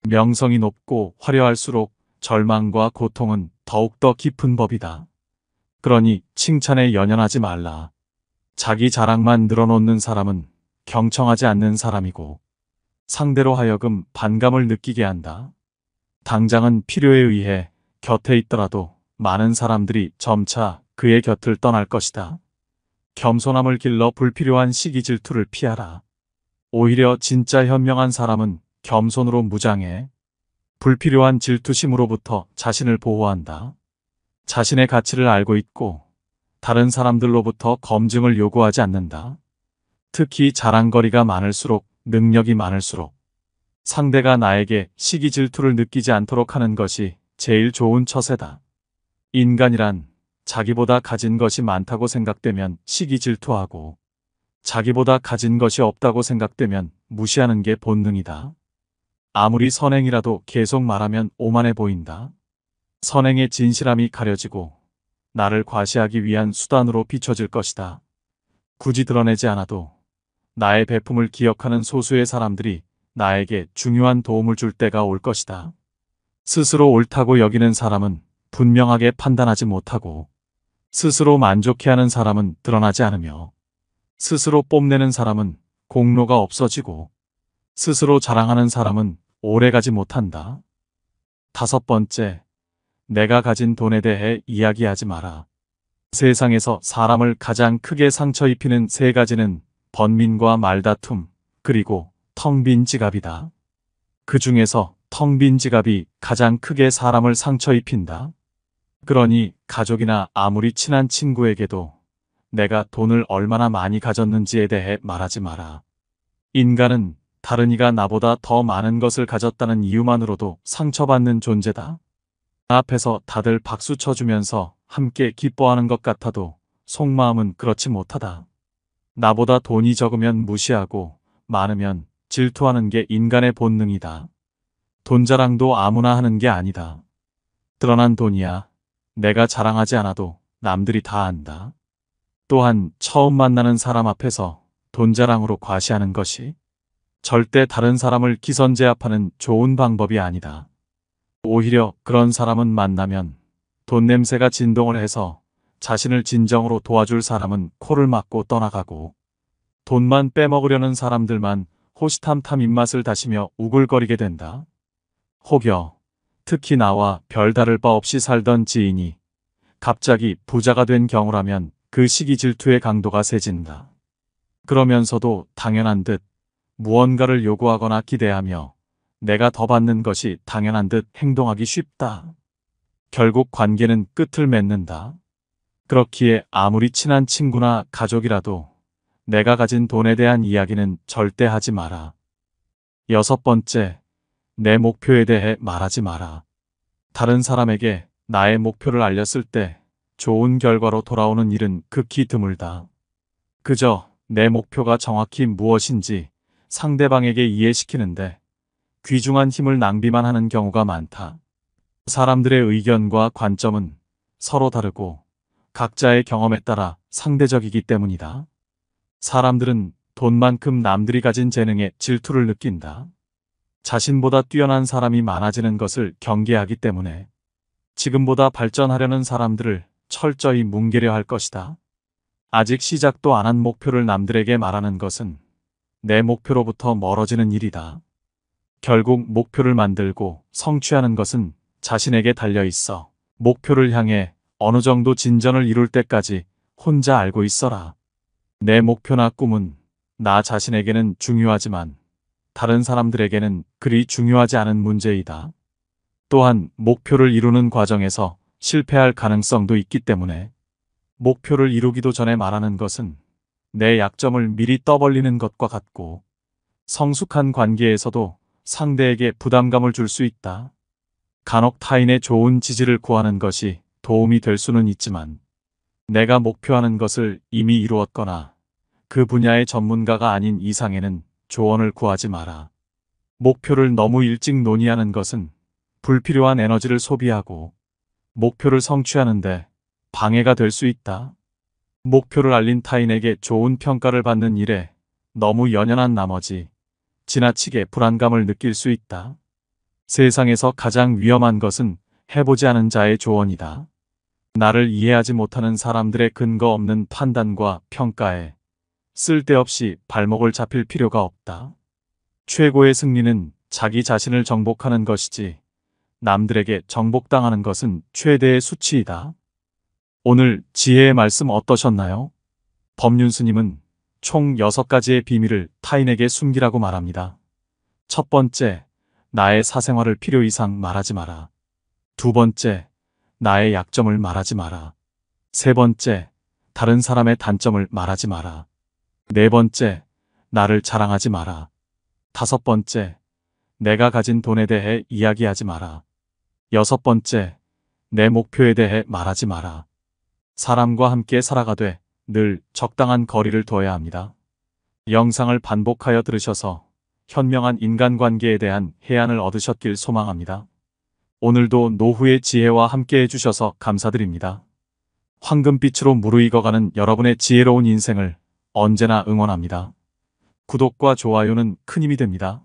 명성이 높고 화려할수록 절망과 고통은 더욱더 깊은 법이다. 그러니 칭찬에 연연하지 말라. 자기 자랑만 늘어놓는 사람은 경청하지 않는 사람이고 상대로 하여금 반감을 느끼게 한다. 당장은 필요에 의해 곁에 있더라도 많은 사람들이 점차 그의 곁을 떠날 것이다. 겸손함을 길러 불필요한 시기 질투를 피하라. 오히려 진짜 현명한 사람은 겸손으로 무장해 불필요한 질투심으로부터 자신을 보호한다. 자신의 가치를 알고 있고 다른 사람들로부터 검증을 요구하지 않는다. 특히 자랑거리가 많을수록 능력이 많을수록 상대가 나에게 시기 질투를 느끼지 않도록 하는 것이 제일 좋은 처세다. 인간이란 자기보다 가진 것이 많다고 생각되면 시기 질투하고 자기보다 가진 것이 없다고 생각되면 무시하는 게 본능이다. 아무리 선행이라도 계속 말하면 오만해 보인다. 선행의 진실함이 가려지고 나를 과시하기 위한 수단으로 비춰질 것이다. 굳이 드러내지 않아도 나의 배품을 기억하는 소수의 사람들이 나에게 중요한 도움을 줄 때가 올 것이다. 스스로 옳다고 여기는 사람은 분명하게 판단하지 못하고, 스스로 만족해하는 사람은 드러나지 않으며, 스스로 뽐내는 사람은 공로가 없어지고, 스스로 자랑하는 사람은 오래가지 못한다. 5번째, 내가 가진 돈에 대해 이야기하지 마라. 세상에서 사람을 가장 크게 상처 입히는 3가지는 번민과 말다툼, 그리고 텅 빈 지갑이다. 그 중에서 텅 빈 지갑이 가장 크게 사람을 상처 입힌다. 그러니 가족이나 아무리 친한 친구에게도 내가 돈을 얼마나 많이 가졌는지에 대해 말하지 마라. 인간은 다른 이가 나보다 더 많은 것을 가졌다는 이유만으로도 상처받는 존재다. 앞에서 다들 박수 쳐주면서 함께 기뻐하는 것 같아도 속마음은 그렇지 못하다. 나보다 돈이 적으면 무시하고 많으면 질투하는 게 인간의 본능이다. 돈 자랑도 아무나 하는 게 아니다. 드러난 돈이야. 내가 자랑하지 않아도 남들이 다 안다. 또한 처음 만나는 사람 앞에서 돈 자랑으로 과시하는 것이 절대 다른 사람을 기선제압하는 좋은 방법이 아니다. 오히려 그런 사람은 만나면 돈 냄새가 진동을 해서 자신을 진정으로 도와줄 사람은 코를 막고 떠나가고, 돈만 빼먹으려는 사람들만 호시탐탐 입맛을 다시며 우글거리게 된다. 혹여 특히 나와 별다를 바 없이 살던 지인이 갑자기 부자가 된 경우라면 그 시기 질투의 강도가 세진다. 그러면서도 당연한 듯 무언가를 요구하거나 기대하며 내가 더 받는 것이 당연한 듯 행동하기 쉽다. 결국 관계는 끝을 맺는다. 그렇기에 아무리 친한 친구나 가족이라도 내가 가진 돈에 대한 이야기는 절대 하지 마라. 6번째, 내 목표에 대해 말하지 마라. 다른 사람에게 나의 목표를 알렸을 때 좋은 결과로 돌아오는 일은 극히 드물다. 그저 내 목표가 정확히 무엇인지 상대방에게 이해시키는데 귀중한 힘을 낭비만 하는 경우가 많다. 사람들의 의견과 관점은 서로 다르고 각자의 경험에 따라 상대적이기 때문이다. 사람들은 돈만큼 남들이 가진 재능에 질투를 느낀다. 자신보다 뛰어난 사람이 많아지는 것을 경계하기 때문에 지금보다 발전하려는 사람들을 철저히 뭉개려 할 것이다. 아직 시작도 안 한 목표를 남들에게 말하는 것은 내 목표로부터 멀어지는 일이다. 결국 목표를 만들고 성취하는 것은 자신에게 달려 있어 목표를 향해 어느 정도 진전을 이룰 때까지 혼자 알고 있어라. 내 목표나 꿈은 나 자신에게는 중요하지만 다른 사람들에게는 그리 중요하지 않은 문제이다. 또한 목표를 이루는 과정에서 실패할 가능성도 있기 때문에 목표를 이루기도 전에 말하는 것은 내 약점을 미리 떠벌리는 것과 같고, 성숙한 관계에서도 상대에게 부담감을 줄 수 있다. 간혹 타인의 좋은 지지를 구하는 것이 도움이 될 수는 있지만 내가 목표하는 것을 이미 이루었거나 그 분야의 전문가가 아닌 이상에는 조언을 구하지 마라. 목표를 너무 일찍 논의하는 것은 불필요한 에너지를 소비하고 목표를 성취하는데 방해가 될 수 있다. 목표를 알린 타인에게 좋은 평가를 받는 일에 너무 연연한 나머지 지나치게 불안감을 느낄 수 있다. 세상에서 가장 위험한 것은 해보지 않은 자의 조언이다. 나를 이해하지 못하는 사람들의 근거 없는 판단과 평가에 쓸데없이 발목을 잡힐 필요가 없다. 최고의 승리는 자기 자신을 정복하는 것이지 남들에게 정복당하는 것은 최대의 수치이다. 오늘 지혜의 말씀 어떠셨나요? 법륜스님은 총 6가지의 비밀을 타인에게 숨기라고 말합니다. 첫 번째, 나의 사생활을 필요 이상 말하지 마라. 두 번째, 나의 약점을 말하지 마라. 세 번째, 다른 사람의 단점을 말하지 마라. 네 번째, 나를 자랑하지 마라. 다섯 번째, 내가 가진 돈에 대해 이야기하지 마라. 여섯 번째, 내 목표에 대해 말하지 마라. 사람과 함께 살아가되 늘 적당한 거리를 둬야 합니다. 영상을 반복하여 들으셔서 현명한 인간관계에 대한 해안을 얻으셨길 소망합니다. 오늘도 노후의 지혜와 함께 해주셔서 감사드립니다. 황금빛으로 무르익어가는 여러분의 지혜로운 인생을 언제나 응원합니다. 구독과 좋아요는 큰 힘이 됩니다.